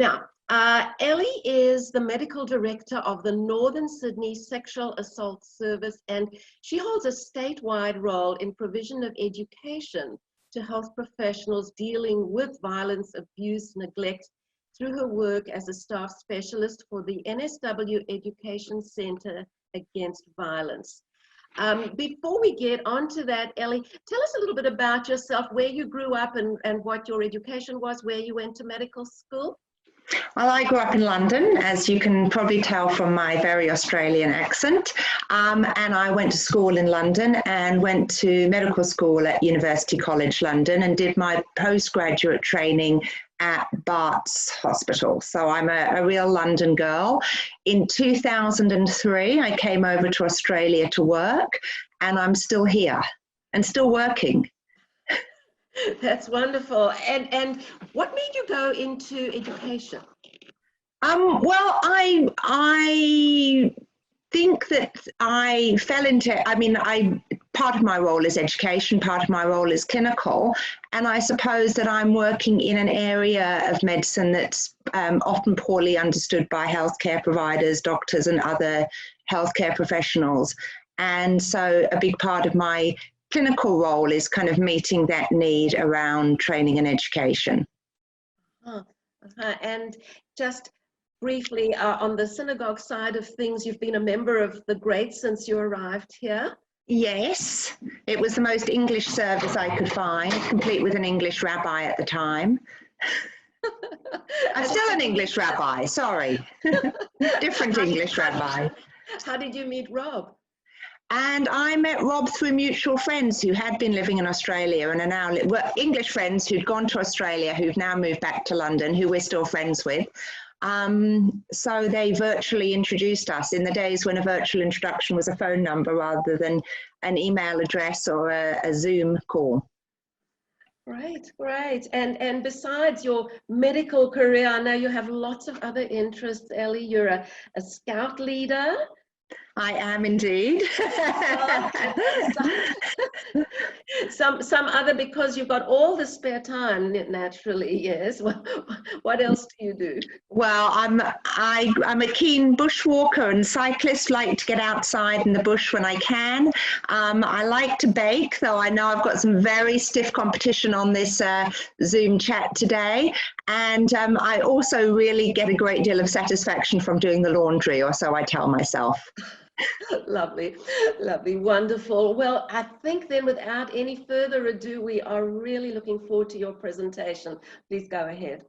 Now, Ellie is the medical director of the Northern Sydney Sexual Assault Service, and she holds a statewide role in provision of education to health professionals dealing with violence, abuse, neglect through her work as a staff specialist for the NSW Education Centre Against Violence. Before we get onto that, Ellie, tell us a little bit about yourself, where you grew up and what your education was, where you went to medical school. Well, I grew up in London, as you can probably tell from my very Australian accent, and I went to school in London and went to medical school at University College London and did my postgraduate training at Bart's Hospital. So I'm a real London girl. In 2003, I came over to Australia to work, and I'm still here and still working. That's wonderful. And what made you go into education? Well, I think that I fell into, part of my role is education, part of my role is clinical, and I suppose that I'm working in an area of medicine that's often poorly understood by healthcare providers, doctors, and other healthcare professionals. And so a big part of my clinical role is kind of meeting that need around training and education. And just briefly, on the synagogue side of things, you've been a member of the Great since you arrived here? Yes, it was the most English service I could find, complete with an English rabbi at the time. I'm still an English rabbi, sorry. Different English rabbi. How did you meet Rob? And I met Rob through mutual friends who had been living in Australia and are now English friends who'd gone to Australia, who've now moved back to London, who we're still friends with. So they virtually introduced us in the days when a virtual introduction was a phone number rather than an email address or a Zoom call. Great. And besides your medical career, I know you have lots of other interests, Ellie. You're a scout leader. I am indeed. some other, because you've got all the spare time, naturally, yes. What else do you do? Well, I'm a keen bushwalker and cyclist, like to get outside in the bush when I can. I like to bake, though I know I've got some very stiff competition on this Zoom chat today. And I also really get a great deal of satisfaction from doing the laundry, or so I tell myself. Lovely, wonderful. Well, I think then without any further ado, we are really looking forward to your presentation. Please go ahead.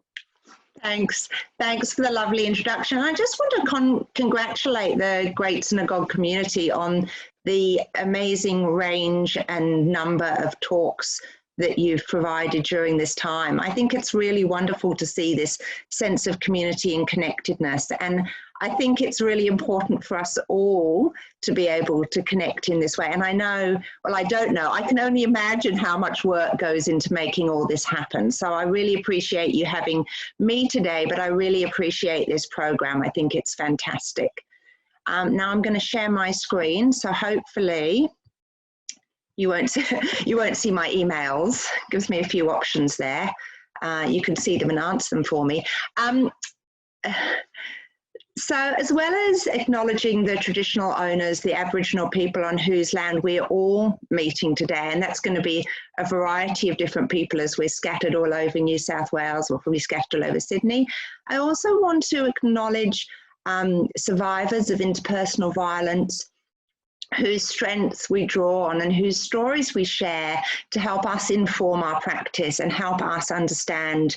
Thanks for the lovely introduction. I just want to congratulate the Great Synagogue community on the amazing range and number of talks that you've provided during this time. I think it's really wonderful to see this sense of community and connectedness, and I think it's really important for us all to be able to connect in this way. And I know, well, I don't know, I can only imagine how much work goes into making all this happen. So I really appreciate you having me today, but I really appreciate this program. I think it's fantastic. Now I'm going to share my screen, so hopefully you won't see my emails. Gives me a few options there. You can see them and answer them for me. So as well as acknowledging the traditional owners, the Aboriginal people on whose land we're all meeting today, and that's going to be a variety of different people as we're scattered all over New South Wales, or probably scattered all over Sydney, I also want to acknowledge survivors of interpersonal violence, whose strengths we draw on and whose stories we share to help us inform our practice and help us understand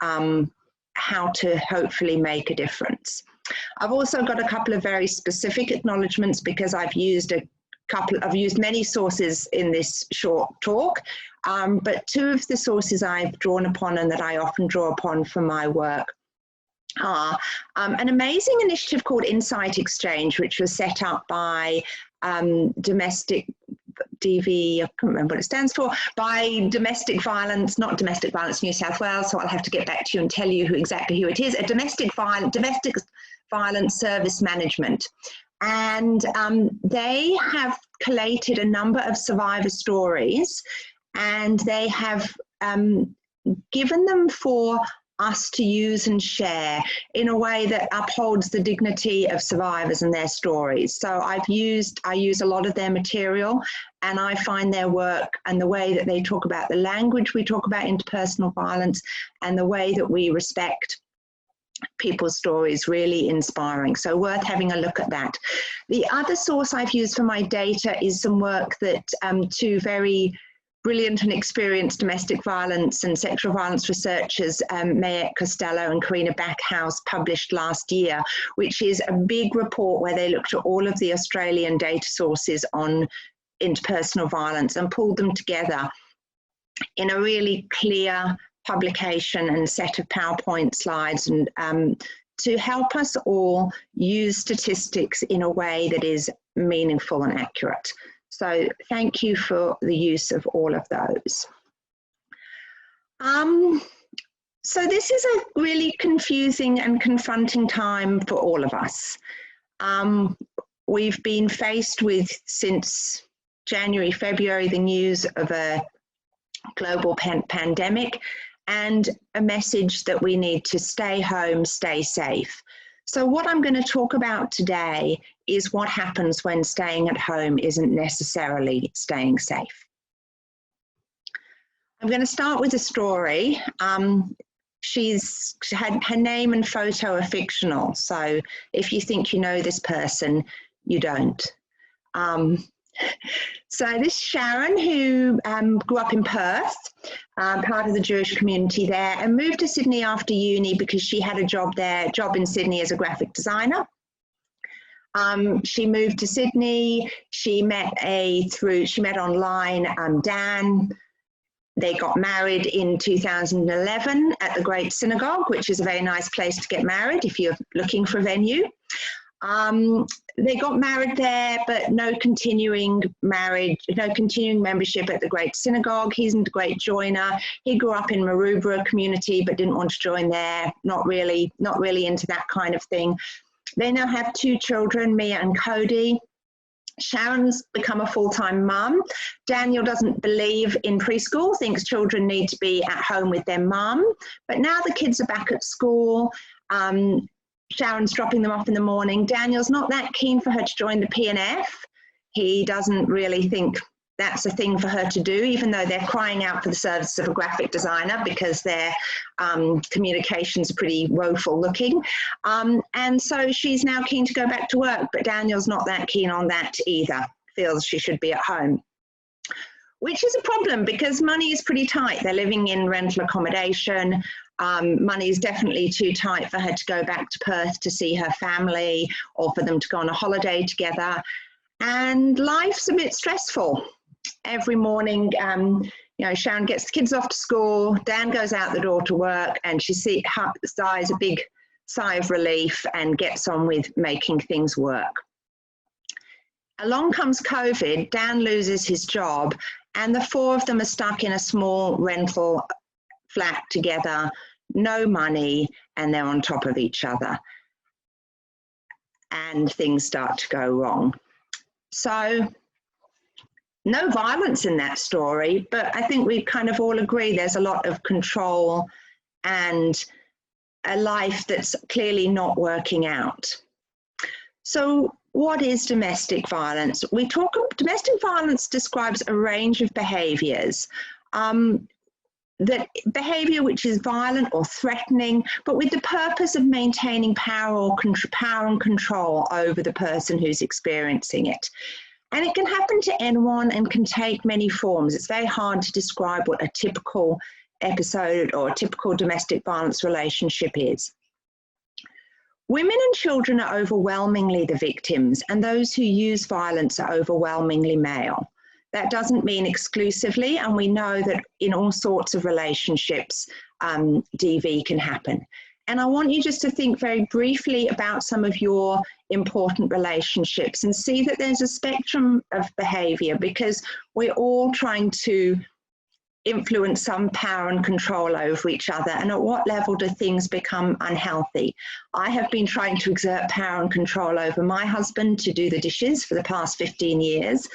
how to hopefully make a difference. I've also got a couple of very specific acknowledgements because I've used many sources in this short talk, but two of the sources I've drawn upon and that I often draw upon for my work are an amazing initiative called Insight Exchange, which was set up by domestic DV, I can't remember what it stands for, by Domestic Violence, not Domestic Violence New South Wales, so I'll have to get back to you and tell you exactly who it is, a Domestic Violence Service Management. And they have collated a number of survivor stories, and they have given them for us to use and share in a way that upholds the dignity of survivors and their stories. So I use a lot of their material, and I find their work and the way that they talk about the language we talk about interpersonal violence and the way that we respect people's stories really inspiring. So worth having a look at that. The other source I've used for my data is some work that two very brilliant and experienced domestic violence and sexual violence researchers, Mayette Costello and Karina Backhouse, published last year, which is a big report where they looked at all of the Australian data sources on interpersonal violence and pulled them together in a really clear publication and set of PowerPoint slides, and to help us all use statistics in a way that is meaningful and accurate. So thank you for the use of all of those. So this is a really confusing and confronting time for all of us. We've been faced with, since January, February, the news of a global pandemic and a message that we need to stay home, stay safe. So what I'm going to talk about today is what happens when staying at home isn't necessarily staying safe. I'm going to start with a story. Her name and photo are fictional, so if you think you know this person, you don't. So this is Sharon, who grew up in Perth, part of the Jewish community there, and moved to Sydney after uni because she had a job in Sydney as a graphic designer. She moved to Sydney. She met online Dan. They got married in 2011 at the Great Synagogue, which is a very nice place to get married if you're looking for a venue. They got married there, but no continuing membership at the Great Synagogue. He's a great joiner. He grew up in Maroubra community, but didn't want to join there. Not really into that kind of thing. They now have 2 children, Mia and Cody. Sharon's become a full-time mum. Daniel doesn't believe in preschool, thinks children need to be at home with their mum. But now the kids are back at school. Sharon's dropping them off in the morning. Daniel's not that keen for her to join the PNF. He doesn't really think that's a thing for her to do, even though they're crying out for the services of a graphic designer because their communications are pretty woeful looking. And so she's now keen to go back to work, but Daniel's not that keen on that either, feels she should be at home. Which is a problem because money is pretty tight. They're living in rental accommodation. Money is definitely too tight for her to go back to Perth to see her family or for them to go on a holiday together. And life's a bit stressful. Every morning, Sharon gets the kids off to school, Dan goes out the door to work, and she sighs a big sigh of relief and gets on with making things work. Along comes COVID, Dan loses his job, and the 4 of them are stuck in a small rental flat together, no money, and they're on top of each other. And things start to go wrong. So, no violence in that story, but I think we kind of all agree there's a lot of control and a life that's clearly not working out. So what is domestic violence? Domestic violence describes a range of behaviours. That behaviour which is violent or threatening, but with the purpose of maintaining power and control over the person who's experiencing it. And it can happen to anyone and can take many forms. It's very hard to describe what a typical episode or a typical domestic violence relationship is. Women and children are overwhelmingly the victims, and those who use violence are overwhelmingly male. That doesn't mean exclusively, and we know that in all sorts of relationships, DV can happen. And I want you just to think very briefly about some of your important relationships and see that there's a spectrum of behaviour because we're all trying to influence some power and control over each other, and at what level do things become unhealthy? I have been trying to exert power and control over my husband to do the dishes for the past 15 years.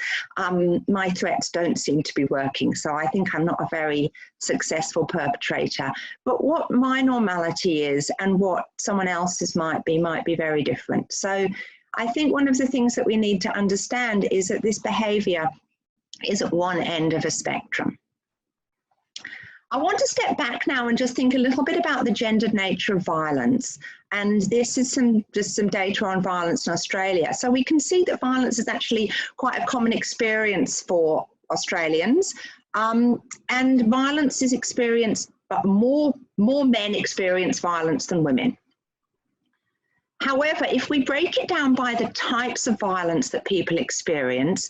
My threats don't seem to be working, so I think I'm not a very successful perpetrator. But what my normality is and what someone else's might be very different. So I think one of the things that we need to understand is that this behavior is at one end of a spectrum. I want to step back now and just think a little bit about the gendered nature of violence. And this is just some data on violence in Australia. So we can see that violence is actually quite a common experience for Australians. And violence is experienced, but more men experience violence than women. However, if we break it down by the types of violence that people experience,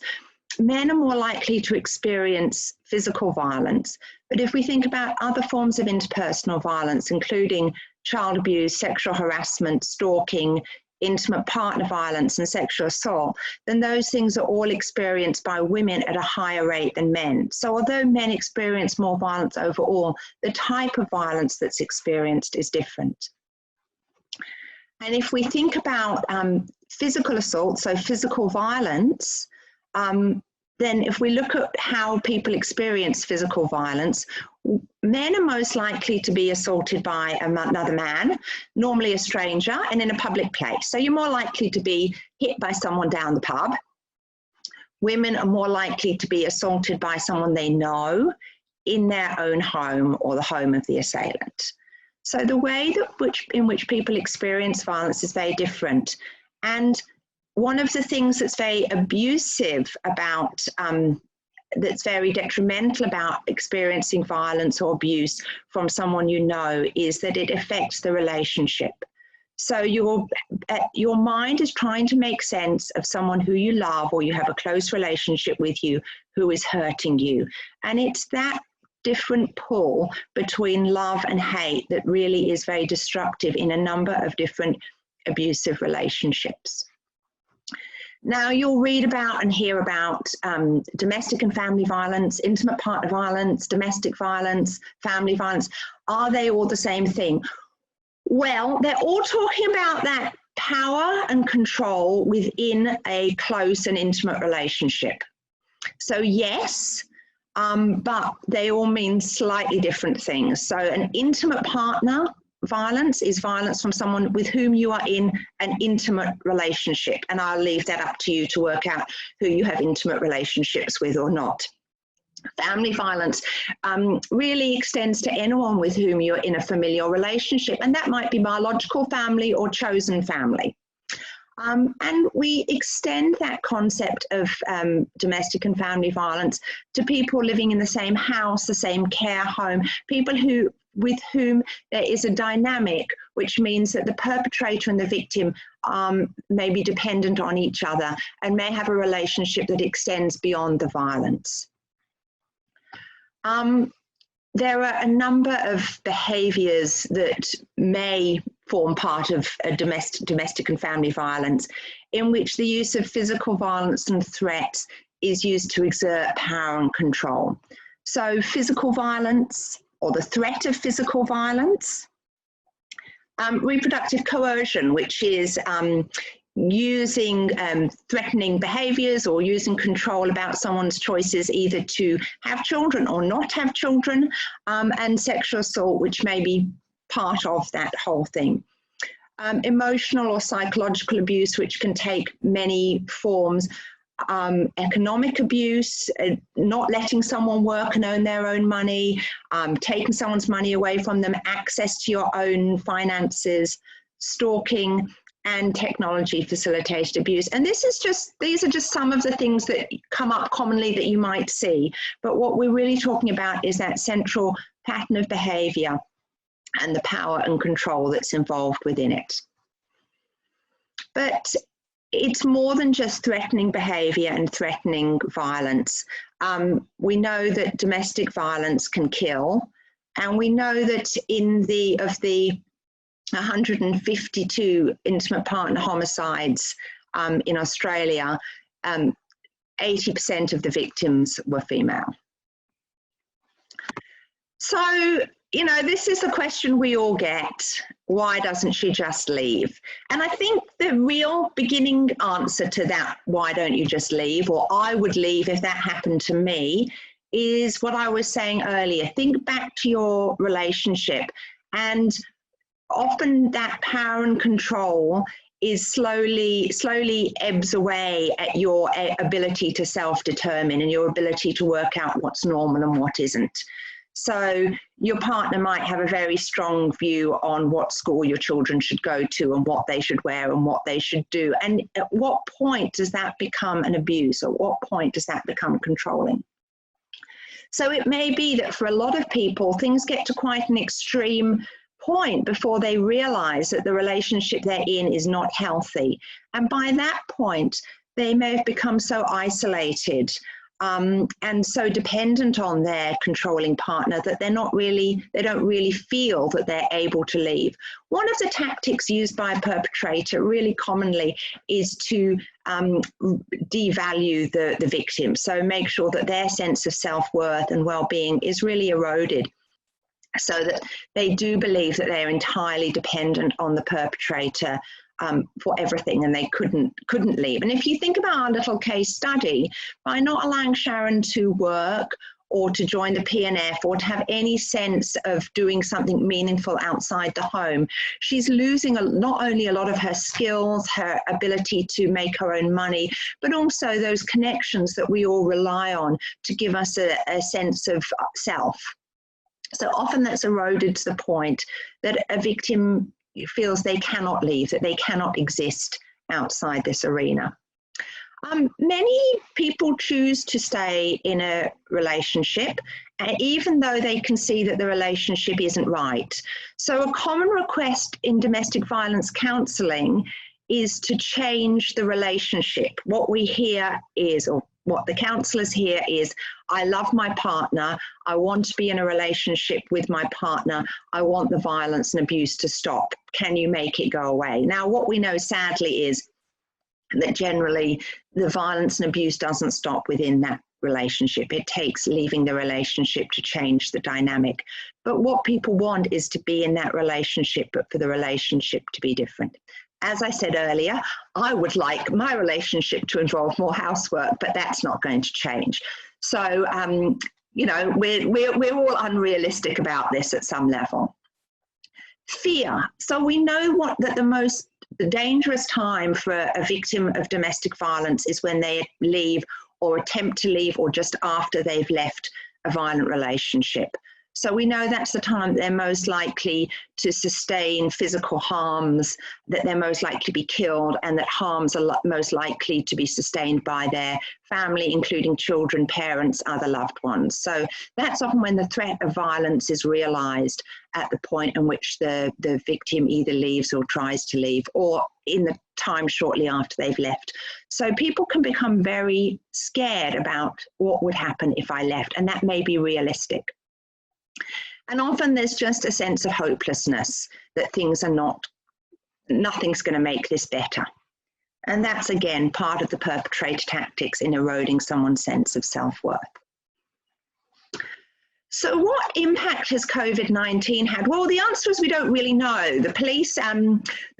men are more likely to experience physical violence. But if we think about other forms of interpersonal violence, including child abuse, sexual harassment, stalking, intimate partner violence, and sexual assault, then those things are all experienced by women at a higher rate than men. So although men experience more violence overall, the type of violence that's experienced is different. And if we think about physical assault, so physical violence, then if we look at how people experience physical violence, men are most likely to be assaulted by another man, normally a stranger, and in a public place. So you're more likely to be hit by someone down the pub. Women are more likely to be assaulted by someone they know in their own home or the home of the assailant. So the way in which people experience violence is very different. And one of the things that's very abusive about, that's very detrimental about experiencing violence or abuse from someone you know is that it affects the relationship. So your mind is trying to make sense of someone who you love or you have a close relationship with you who is hurting you. And it's that different pull between love and hate that really is very destructive in a number of different abusive relationships. Now you'll read about and hear about domestic and family violence, intimate partner violence, domestic violence, family violence. Are they all the same thing? Well, they're all talking about that power and control within a close and intimate relationship. So yes, but they all mean slightly different things. So an intimate partner violence is violence from someone with whom you are in an intimate relationship. And I'll leave that up to you to work out who you have intimate relationships with or not. Family violence really extends to anyone with whom you're in a familial relationship. And that might be biological family or chosen family. And we extend that concept of domestic and family violence to people living in the same house, the same care home, people with whom there is a dynamic, which means that the perpetrator and the victim may be dependent on each other and may have a relationship that extends beyond the violence. There are a number of behaviours that may form part of a domestic and family violence in which the use of physical violence and threats is used to exert power and control. So physical violence or the threat of physical violence, reproductive coercion, which is using threatening behaviours or using control about someone's choices either to have children or not have children, and sexual assault, which may be part of that whole thing. Emotional or psychological abuse, which can take many forms. Economic abuse, not letting someone work and earn their own money, taking someone's money away from them, access to your own finances, stalking, and technology facilitated abuse. And these are just some of the things that come up commonly that you might see. But what we're really talking about is that central pattern of behavior and the power and control that's involved within it. But it's more than just threatening behavior and threatening violence. We know that domestic violence can kill, and we know that of the 152 intimate partner homicides in Australia, 80% of the victims were female. So, you know, this is a question we all get. Why doesn't she just leave? And I think the real beginning answer to that, why don't you just leave, or I would leave if that happened to me, is what I was saying earlier. Think back to your relationship, and often that power and control is slowly ebbs away at your ability to self-determine and your ability to work out what's normal and what isn't. So your partner might have a very strong view on what school your children should go to and what they should wear and what they should do. And at what point does that become an abuse, or what point does that become controlling? So it may be that for a lot of people, things get to quite an extreme point before they realize that the relationship they're in is not healthy. And by that point, they may have become so isolated and so dependent on their controlling partner that they don't really feel that they're able to leave. One of the tactics used by a perpetrator really commonly is to devalue the victim. So make sure that their sense of self-worth and well-being is really eroded, so that they do believe that they're entirely dependent on the perpetrator for everything, and they couldn't leave. And if you think about our little case study, by not allowing Sharon to work or to join the PNF or to have any sense of doing something meaningful outside the home, she's losing not only a lot of her skills, her ability to make her own money, but also those connections that we all rely on to give us a sense of self. So often that's eroded to the point that a victim feels they cannot leave, that they cannot exist outside this arena. Many people choose to stay in a relationship, even though they can see that the relationship isn't right. So a common request in domestic violence counselling is to change the relationship. What we hear is, or what the counsellors hear is, I love my partner, I want to be in a relationship with my partner, I want the violence and abuse to stop. Can you make it go away? Now, what we know sadly is that generally the violence and abuse doesn't stop within that relationship. It takes leaving the relationship to change the dynamic. But what people want is to be in that relationship, but for the relationship to be different. As I said earlier, I would like my relationship to involve more housework, but that's not going to change. So, you know, we're all unrealistic about this at some level. Fear. So we know that the most dangerous time for a victim of domestic violence is when they leave or attempt to leave, or just after they've left a violent relationship. So we know that's the time they're most likely to sustain physical harms, that they're most likely to be killed, and that harms are most likely to be sustained by their family, including children, parents, other loved ones. So that's often when the threat of violence is realized, at the point in which the victim either leaves or tries to leave, or in the time shortly after they've left. So people can become very scared about what would happen if I left, and that may be realistic. And often there's just a sense of hopelessness, that nothing's going to make this better. And that's, again, part of the perpetrator tactics in eroding someone's sense of self-worth. So what impact has COVID-19 had? Well, the answer is we don't really know. The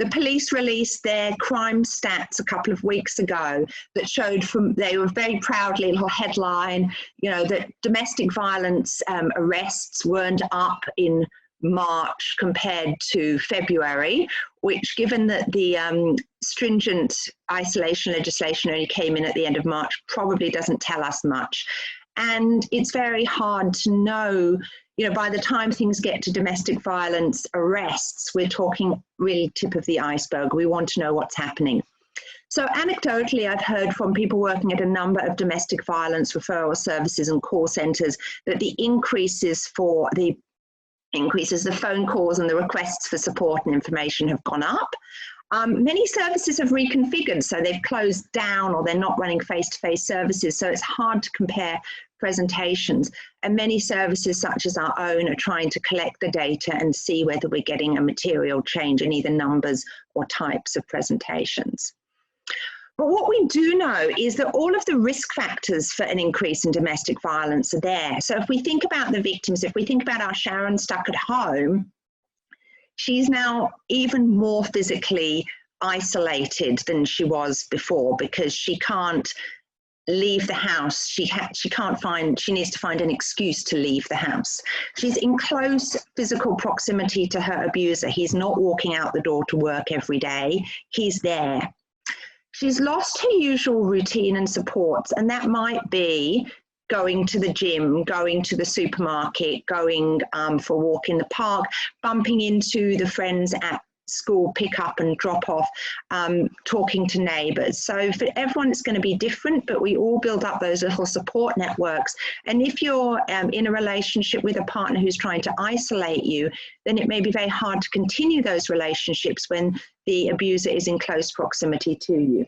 police released their crime stats a couple of weeks ago that showed they were very proudly, a little headline, you know, that domestic violence arrests weren't up in March compared to February, which, given that the stringent isolation legislation only came in at the end of March, probably doesn't tell us much. And it's very hard to know, you know, by the time things get to domestic violence arrests, we're talking really tip of the iceberg. We want to know what's happening. So anecdotally, I've heard from people working at a number of domestic violence referral services and call centres that the phone calls and the requests for support and information have gone up. Many services have reconfigured, so they've closed down or they're not running face-to-face services, so it's hard to compare presentations. And many services, such as our own, are trying to collect the data and see whether we're getting a material change in either numbers or types of presentations. But what we do know is that all of the risk factors for an increase in domestic violence are there. So if we think about the victims, if we think about our Sharon stuck at home, she's now even more physically isolated than she was before because she can't leave the house. She needs to find an excuse to leave the house. She's in close physical proximity to her abuser. He's not walking out the door to work every day. He's there. She's lost her usual routine and supports, and that might be going to the gym, going to the supermarket, going for a walk in the park, bumping into the friends at school pick up and drop off, talking to neighbours. So for everyone it's going to be different, but we all build up those little support networks. And if you're in a relationship with a partner who's trying to isolate you, then it may be very hard to continue those relationships when the abuser is in close proximity to you.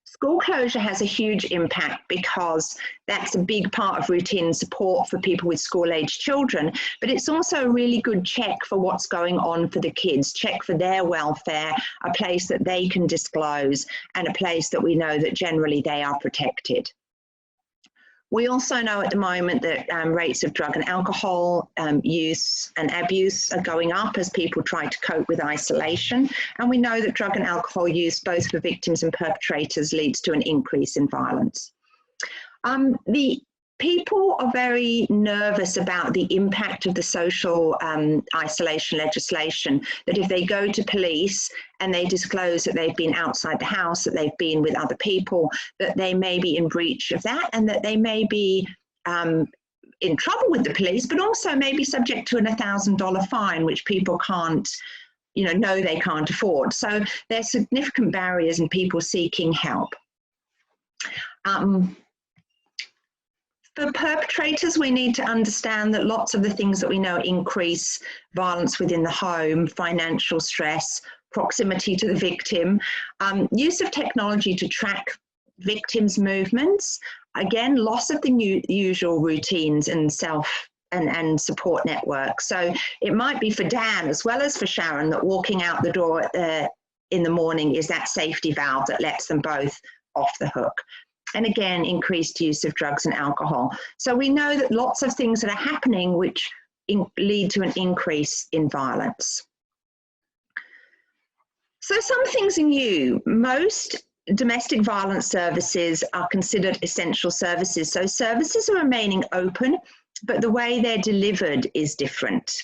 School closure has a huge impact because that's a big part of routine support for people with school-aged children, but it's also a really good check for what's going on for the kids, check for their welfare, a place that they can disclose, and a place that we know that generally they are protected. We also know at the moment that rates of drug and alcohol use and abuse are going up as people try to cope with isolation. And we know that drug and alcohol use, both for victims and perpetrators, leads to an increase in violence. The people are very nervous about the impact of the social isolation legislation, that if they go to police and they disclose that they've been outside the house, that they've been with other people, that they may be in breach of that, and that they may be in trouble with the police, but also may be subject to a $1,000 fine, which people can't, know they can't afford. So there's significant barriers in people seeking help. For perpetrators, we need to understand that lots of the things that we know increase violence within the home, financial stress, proximity to the victim, use of technology to track victims' movements, again, loss of the usual routines and and support networks. So it might be for Dan as well as for Sharon that walking out the door in the morning is that safety valve that lets them both off the hook. And again, increased use of drugs and alcohol. So we know that lots of things that are happening which lead to an increase in violence. So some things are new. Most domestic violence services are considered essential services. So services are remaining open, but the way they're delivered is different.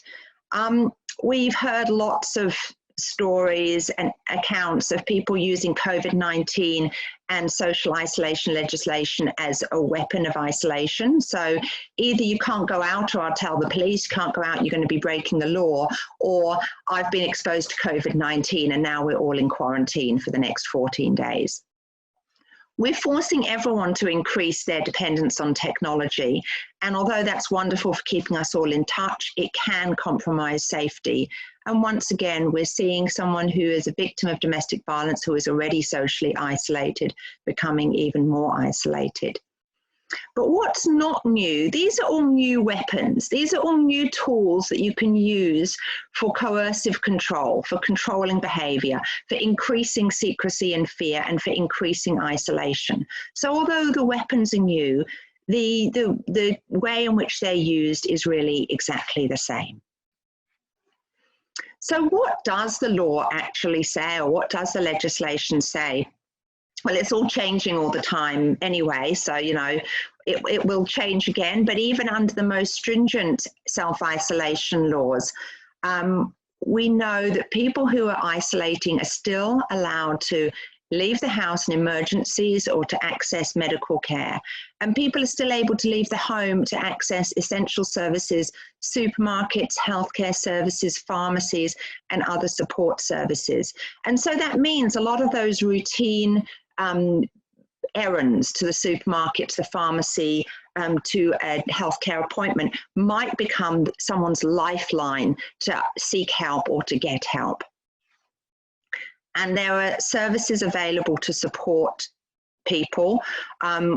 We've heard lots of stories and accounts of people using COVID-19 and social isolation legislation as a weapon of isolation. So either you can't go out, or I'll tell the police, you can't go out, you're going to be breaking the law, or I've been exposed to COVID-19 and now we're all in quarantine for the next 14 days. We're forcing everyone to increase their dependence on technology. And although that's wonderful for keeping us all in touch, it can compromise safety. And once again, we're seeing someone who is a victim of domestic violence who is already socially isolated, becoming even more isolated. But what's not new? These are all new weapons. These are all new tools that you can use for coercive control, for controlling behavior, for increasing secrecy and fear, and for increasing isolation. So although the weapons are new, the way in which they're used is really exactly the same. So what does the law actually say, or what does the legislation say? Well, it's all changing all the time anyway, so, it will change again. But even under the most stringent self-isolation laws, we know that people who are isolating are still allowed to leave the house in emergencies or to access medical care. And people are still able to leave the home to access essential services, supermarkets, healthcare services, pharmacies, and other support services. And so that means a lot of those routine errands to the supermarket, to the pharmacy, to a healthcare appointment might become someone's lifeline to seek help or to get help. And there are services available to support people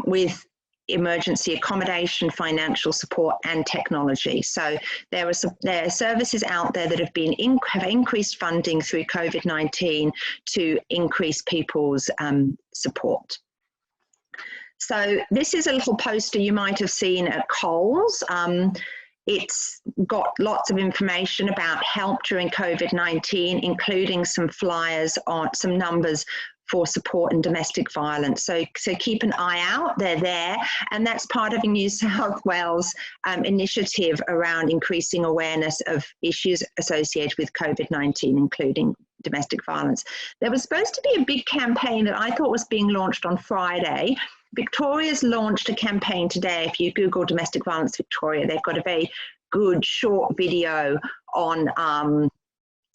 with emergency accommodation, financial support, and technology. So there are services out there that have increased funding through COVID-19 to increase people's support. So this is a little poster you might have seen at Coles. It's got lots of information about help during COVID-19, including some flyers on some numbers for support in domestic violence. So keep an eye out, they're there. And that's part of a New South Wales initiative around increasing awareness of issues associated with COVID-19, including domestic violence. There was supposed to be a big campaign that I thought was being launched on Friday. Victoria's launched a campaign today. If you Google domestic violence Victoria, they've got a very good short video on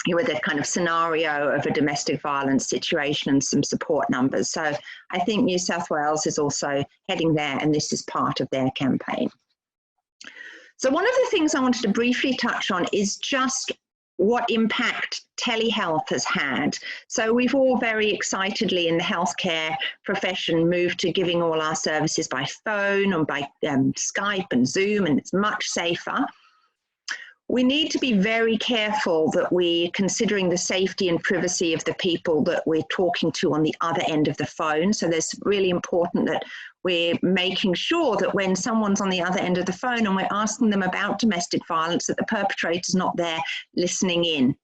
with a kind of scenario of a domestic violence situation and some support numbers. So I think New South Wales is also heading there, and this is part of their campaign. So one of the things I wanted to briefly touch on is just what impact telehealth has had. So we've all very excitedly in the healthcare profession moved to giving all our services by phone and by Skype and Zoom, and it's much safer. We need to be very careful that we're considering the safety and privacy of the people that we're talking to on the other end of the phone. So it's really important that we're making sure that when someone's on the other end of the phone and we're asking them about domestic violence, that the perpetrator's not there listening in.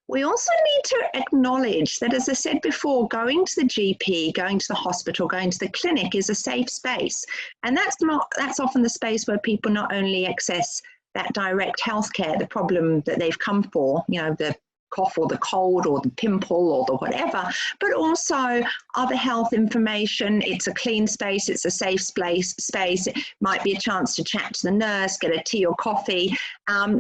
We also need to acknowledge that, as I said before, going to the GP, going to the hospital, going to the clinic is a safe space. And that's often the space where people not only access that direct healthcare, the problem that they've come for, you know, the cough or the cold or the pimple or the whatever, but also other health information. It's a clean space, it's a safe space. It might be a chance to chat to the nurse, get a tea or coffee.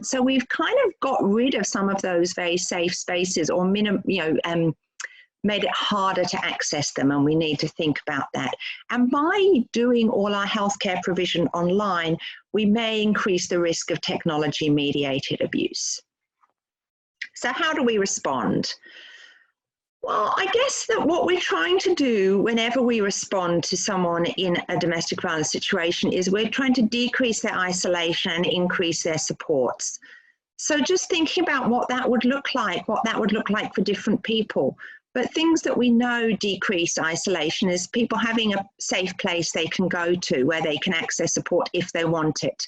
So we've kind of got rid of some of those very safe spaces, or made it harder to access them, and we need to think about that. And by doing all our healthcare provision online, we may increase the risk of technology-mediated abuse. So how do we respond? Well, I guess that what we're trying to do whenever we respond to someone in a domestic violence situation is we're trying to decrease their isolation and increase their supports. So just thinking about what that would look like for different people. But things that we know decrease isolation is people having a safe place they can go to where they can access support if they want it.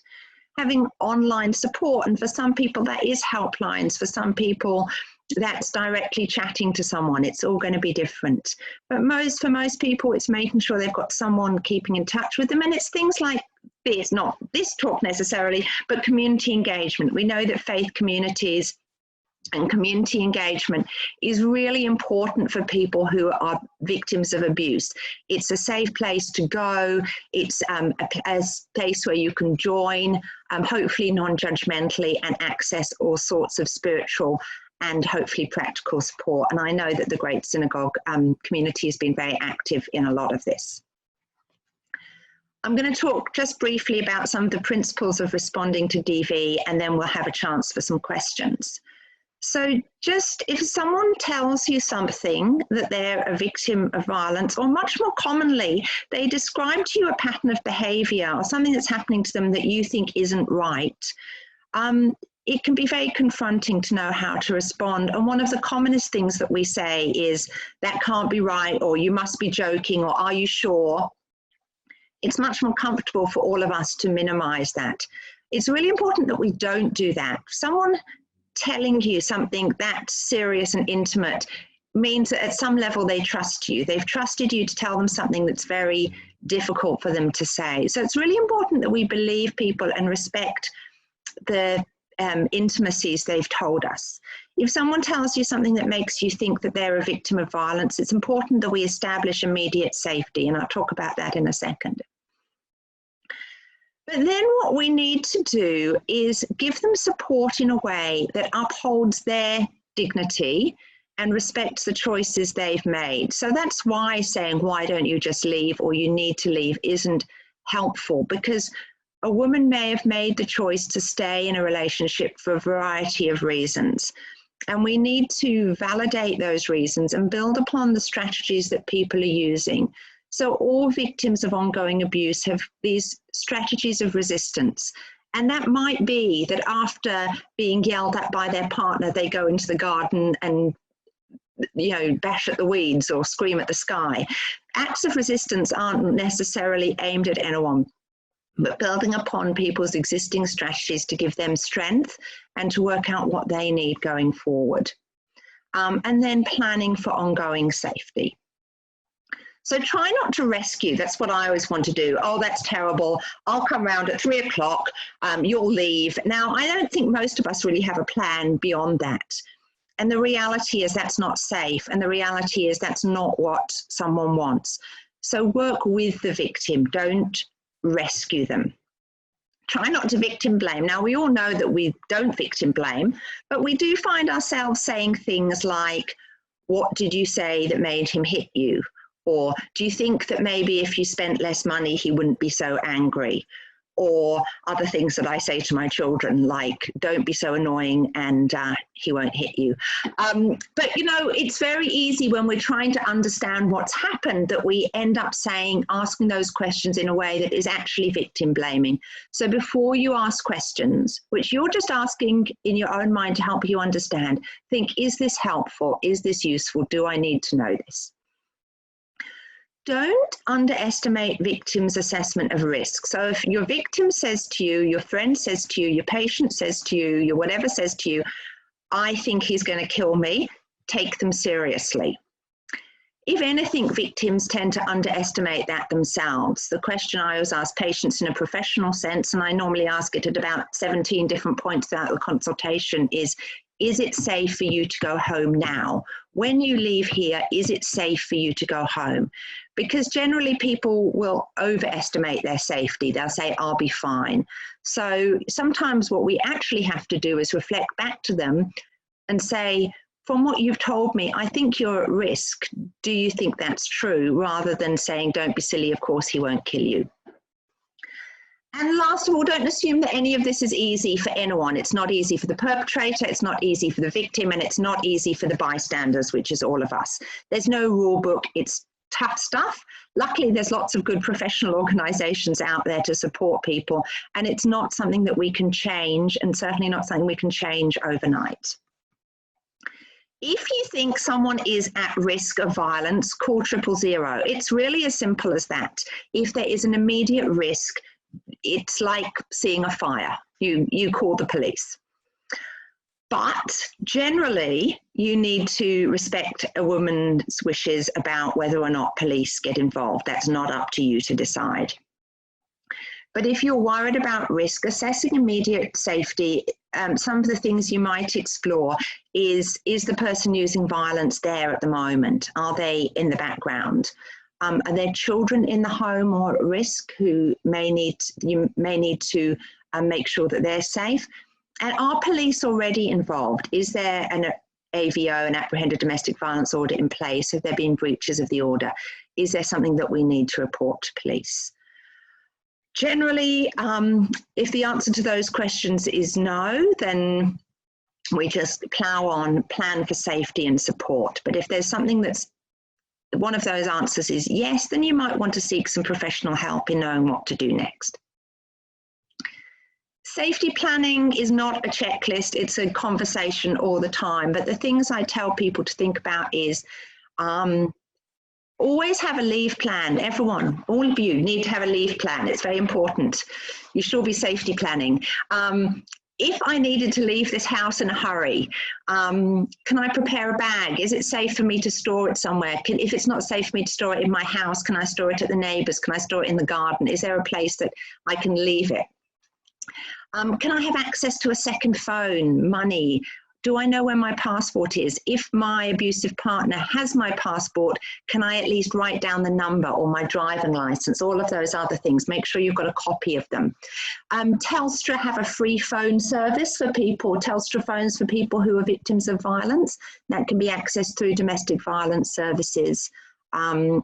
Having online support, and for some people that is helplines, for some people that's directly chatting to someone. It's all going to be different. But for most people, it's making sure they've got someone keeping in touch with them. And it's things like this, not this talk necessarily, but community engagement. We know that faith communities and community engagement is really important for people who are victims of abuse. It's a safe place to go. It's a place where you can join, hopefully non-judgmentally, and access all sorts of spiritual and hopefully practical support. And I know that the Great Synagogue community has been very active in a lot of this. I'm going to talk just briefly about some of the principles of responding to DV, and then we'll have a chance for some questions. So just if someone tells you something that they're a victim of violence, or much more commonly, they describe to you a pattern of behavior or something that's happening to them that you think isn't right, it can be very confronting to know how to respond. And one of the commonest things that we say is, that can't be right, or you must be joking, or are you sure? It's much more comfortable for all of us to minimize that. It's really important that we don't do that. Someone telling you something that serious and intimate means that at some level they trust you. They've trusted you to tell them something that's very difficult for them to say. So it's really important that we believe people and respect the intimacies they've told us. If someone tells you something that makes you think that they're a victim of violence, it's important that we establish immediate safety, and I'll talk about that in a second. But then what we need to do is give them support in a way that upholds their dignity and respects the choices they've made. So that's why saying, why don't you just leave, or you need to leave, isn't helpful, because a woman may have made the choice to stay in a relationship for a variety of reasons. And we need to validate those reasons and build upon the strategies that people are using. So all victims of ongoing abuse have these strategies of resistance. And that might be that after being yelled at by their partner, they go into the garden and, you know, bash at the weeds or scream at the sky. Acts of resistance aren't necessarily aimed at anyone, but building upon people's existing strategies to give them strength and to work out what they need going forward. And then planning for ongoing safety. So try not to rescue. That's what I always want to do. Oh, that's terrible. I'll come round at 3 o'clock. You'll leave. Now, I don't think most of us really have a plan beyond that. And the reality is that's not safe. And the reality is that's not what someone wants. So work with the victim. Don't rescue them. Try not to victim blame. Now, we all know that we don't victim blame, but we do find ourselves saying things like, what did you say that made him hit you? Or do you think that maybe if you spent less money, he wouldn't be so angry? Or other things that I say to my children, like, don't be so annoying and he won't hit you. But, you know, it's very easy when we're trying to understand what's happened that we end up asking those questions in a way that is actually victim blaming. So before you ask questions, which you're just asking in your own mind to help you understand, think, is this helpful? Is this useful? Do I need to know this? Don't underestimate victims' assessment of risk. So if your victim says to you, your friend says to you, your patient says to you, your whatever says to you, I think he's going to kill me, take them seriously. If anything, victims tend to underestimate that themselves. The question I always ask patients in a professional sense, and I normally ask it at about 17 different points throughout the consultation, is it safe for you to go home now? When you leave here, is it safe for you to go home? Because generally people will overestimate their safety. They'll say, I'll be fine. So sometimes what we actually have to do is reflect back to them and say, from what you've told me, I think you're at risk. Do you think that's true? Rather than saying, don't be silly, of course he won't kill you. And last of all, don't assume that any of this is easy for anyone. It's not easy for the perpetrator, it's not easy for the victim, and it's not easy for the bystanders, which is all of us. There's no rule book, it's tough stuff. Luckily, there's lots of good professional organizations out there to support people, and it's not something that we can change, and certainly not something we can change overnight. If you think someone is at risk of violence, call 000. It's really as simple as that. If there is an immediate risk, it's like seeing a fire. You call the police. But generally, you need to respect a woman's wishes about whether or not police get involved. That's not up to you to decide. But if you're worried about risk, assessing immediate safety, some of the things you might explore is the person using violence there at the moment? Are they in the background? Are there children in the home or at risk who you may need to make sure that they're safe? And are police already involved? Is there an AVO, an apprehended domestic violence order in place? Have there been breaches of the order? Is there something that we need to report to police? Generally, if the answer to those questions is no, then we just plow on, plan for safety and support. But if there's something that's one of those answers is yes, then you might want to seek some professional help in knowing what to do next. Safety planning is not a checklist, it's a conversation all the time. But the things I tell people to think about is always have a leave plan. Everyone, all of you need to have a leave plan. It's very important. You should all be safety planning. If I needed to leave this house in a hurry, can I prepare a bag? Is it safe for me to store it somewhere? If it's not safe for me to store it in my house, can I store it at the neighbours? Can I store it in the garden? Is there a place that I can leave it? Can I have access to a second phone, money? Do I know where my passport is? If my abusive partner has my passport, can I at least write down the number or my driving license? All of those other things. Make sure you've got a copy of them. Telstra have a free phone service for people, Telstra phones for people who are victims of violence. That can be accessed through domestic violence services, and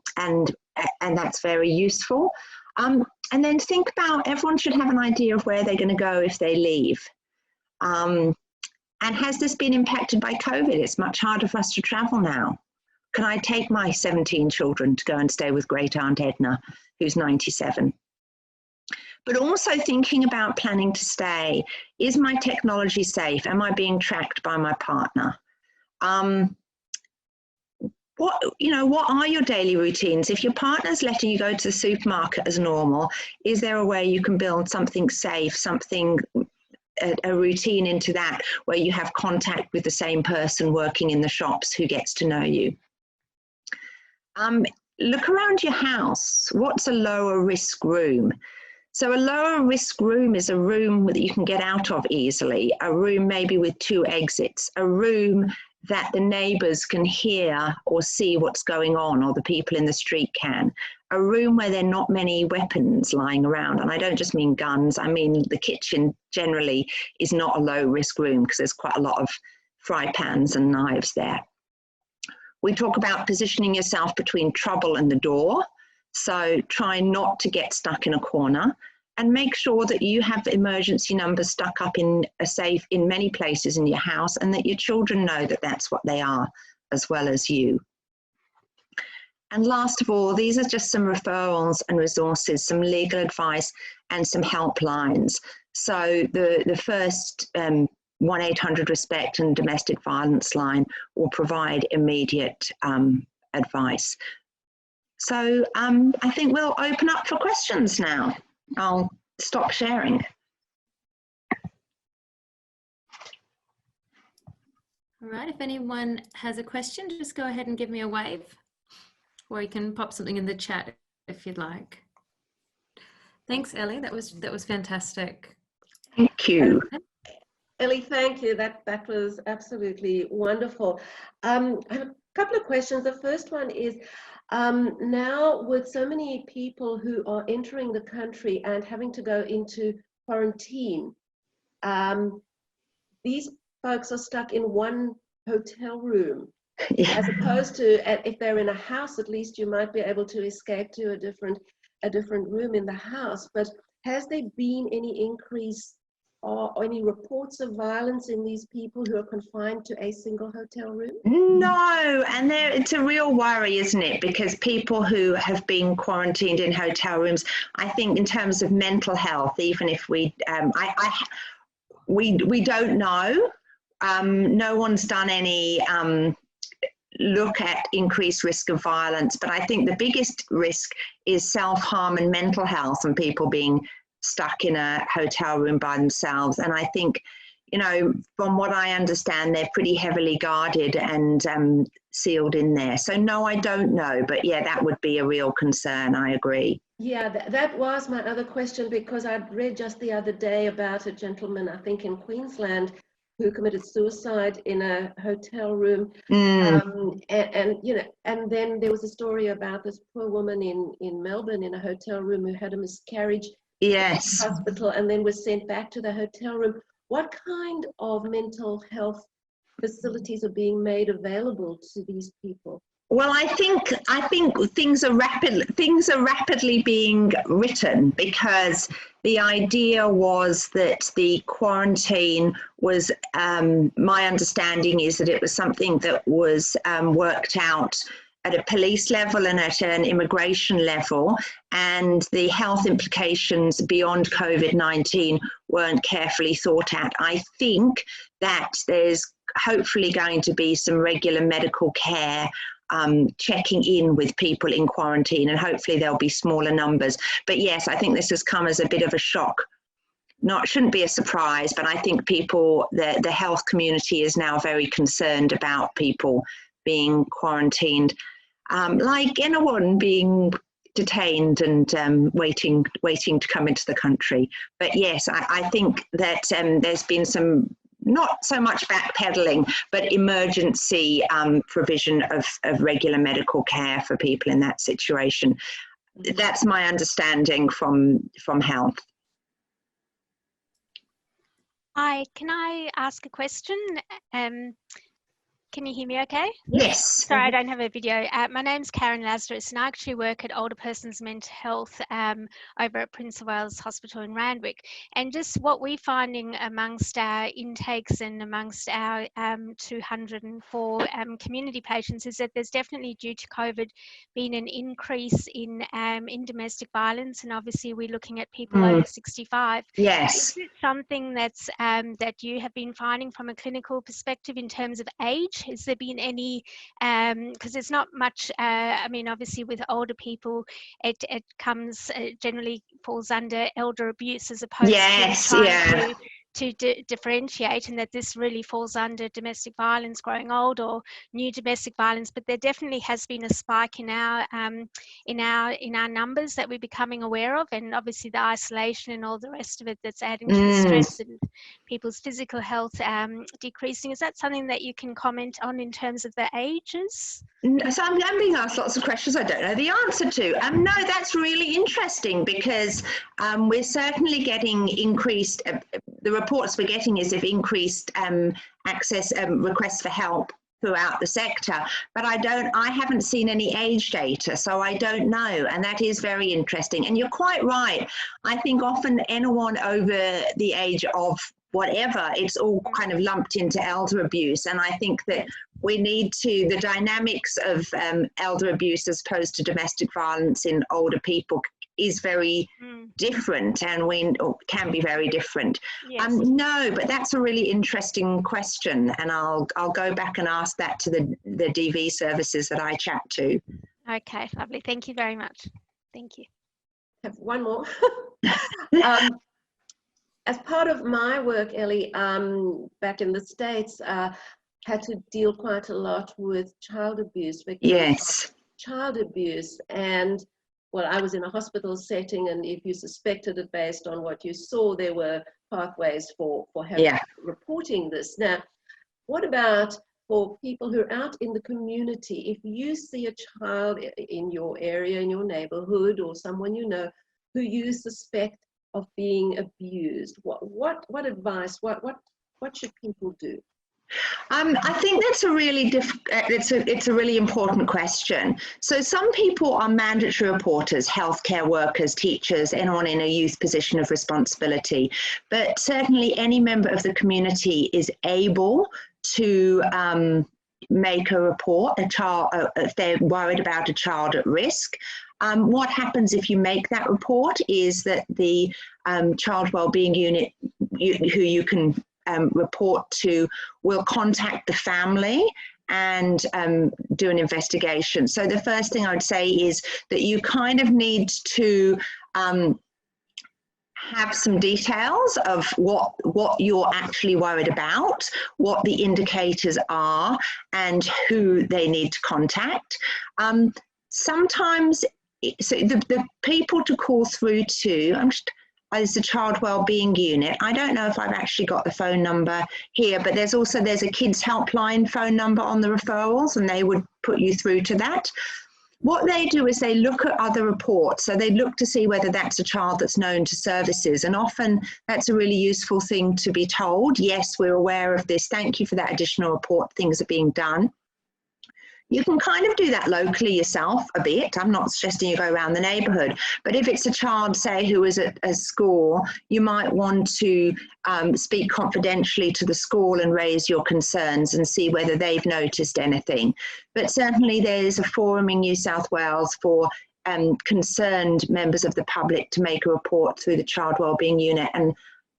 that's very useful. And then think about, everyone should have an idea of where they're going to go if they leave. And has this been impacted by COVID? It's much harder for us to travel now. can I take my 17 children to go and stay with Great Aunt Edna, who's 97? But also thinking about planning to stay. Is my technology safe? Am I being tracked by my partner? What are your daily routines? If your partner's letting you go to the supermarket as normal, is there a way you can build something safe, a routine into that, where you have contact with the same person working in the shops who gets to know you? Look around your house. What's a lower risk room? So a lower risk room is a room that you can get out of easily, a room maybe with 2 exits, a room that the neighbours can hear or see what's going on, or the people in the street can. A room where there are not many weapons lying around. And I don't just mean guns, I mean the kitchen generally is not a low risk room because there's quite a lot of fry pans and knives there. We talk about positioning yourself between trouble and the door. So try not to get stuck in a corner, and make sure that you have emergency numbers stuck up in a safe in many places in your house, and that your children know that that's what they are, as well as you. And last of all, these are just some referrals and resources, some legal advice and some helplines. So the first 1-800-RESPECT and domestic violence line will provide immediate advice. So I think we'll open up for questions now. I'll stop sharing. All right, if anyone has a question, just go ahead and give me a wave, or you can pop something in the chat if you'd like. Thanks, Ellie. That was fantastic. Thank you. Ellie, thank you. That was absolutely wonderful. I have a couple of questions. The first one is, now with so many people who are entering the country and having to go into quarantine, these folks are stuck in one hotel room. Yeah. As opposed to if they're in a house, at least you might be able to escape to a different room in the house. But has there been any increase or any reports of violence in these people who are confined to a single hotel room? No, and it's a real worry, isn't it? Because people who have been quarantined in hotel rooms, I think in terms of mental health, even if we don't know, no one's done any look at increased risk of violence, but I think the biggest risk is self-harm and mental health, and people being stuck in a hotel room by themselves. And I think, you know, from what I understand, they're pretty heavily guarded and sealed in there. So no, I don't know, but yeah, that would be a real concern. I agree. Yeah, that was my other question, because I'd read just the other day about a gentleman, I think in Queensland, who committed suicide in a hotel room. And you know, and then there was a story about this poor woman in Melbourne in a hotel room who had a miscarriage. Yes. In the hospital, and then was sent back to the hotel room. What kind of mental health facilities are being made available to these people? Well, I think things are rapidly being written, because the idea was that the quarantine was, my understanding is that it was something that was worked out at a police level and at an immigration level, and the health implications beyond COVID-19 weren't carefully thought at. I think that there's hopefully going to be some regular medical care checking in with people in quarantine, and hopefully there'll be smaller numbers. But yes, I think this has come as a bit of a shock. Shouldn't be a surprise, but I think people, the health community is now very concerned about people being quarantined, like anyone being detained and waiting to come into the country. But yes, I think that there's been some, not so much backpedaling, but emergency provision of regular medical care for people in that situation. That's my understanding from health. Hi, can I ask a question? Can you hear me okay? Yes. Sorry, I don't have a video. My name's Karen Lazarus and I actually work at Older Persons Mental Health over at Prince of Wales Hospital in Randwick. And just what we're finding amongst our intakes and amongst our 204 community patients is that there's definitely, due to COVID, been an increase in domestic violence. And obviously we're looking at people over 65. Yes. Is it something that's that you have been finding from a clinical perspective in terms of age? Has there been any, because there's not much, I mean, obviously with older people, it comes, generally falls under elder abuse as opposed to trying to differentiate, and that this really falls under domestic violence, growing old, or new domestic violence. But there definitely has been a spike in our numbers that we're becoming aware of, and obviously the isolation and all the rest of it that's adding to the stress and people's physical health decreasing. Is that something that you can comment on in terms of the ages? So I'm being asked lots of questions I don't know the answer to. No, that's really interesting, because we're certainly getting increased, the reports we're getting is of increased access, requests for help throughout the sector, but I haven't seen any age data, so I don't know, and that is very interesting. And you're quite right. I think often anyone over the age of whatever, it's all kind of lumped into elder abuse, and I think that we need to, the dynamics of elder abuse as opposed to domestic violence in older people is very different, and can be very different. Yes. No, but that's a really interesting question, and I'll go back and ask that to the DV services that I chat to. Okay, lovely. Thank you very much. Thank you. I have one more. As part of my work, Ellie, back in the States, had to deal quite a lot with child abuse, victims of child abuse. And well, I was in a hospital setting, and if you suspected it based on what you saw, there were pathways for reporting this. Now, what about for people who are out in the community? If you see a child in your area, in your neighborhood, or someone you know who you suspect of being abused, what advice, what should people do? I think that's a really it's a really important question. So some people are mandatory reporters, healthcare workers, teachers, anyone in a youth position of responsibility. But certainly any member of the community is able to make a report, if they're worried about a child at risk. What happens if you make that report is that the child wellbeing unit, who you can report to, will contact the family and do an investigation. So the first thing I would say is that you kind of need to have some details of what you're actually worried about, what the indicators are, and who they need to contact. Sometimes, so the people to call through to, is the child wellbeing unit. I don't know if I've actually got the phone number here, but there's a kids helpline phone number on the referrals, and they would put you through to that. What they do is they look at other reports. So they look to see whether that's a child that's known to services. And often that's a really useful thing to be told. Yes, we're aware of this. Thank you for that additional report. Things are being done. You can kind of do that locally yourself a bit. I'm not suggesting you go around the neighbourhood, but if it's a child, say, who is at a school, you might want to speak confidentially to the school and raise your concerns and see whether they've noticed anything. But certainly there is a forum in New South Wales for concerned members of the public to make a report through the Child Wellbeing Unit. And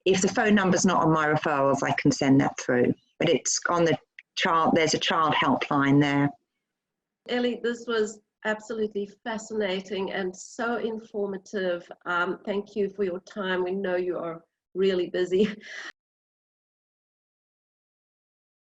if the phone number's not on my referrals, I can send that through. But it's on the child, there's a child helpline there. Ellie, this was absolutely fascinating and so informative. Thank you for your time. We know you are really busy.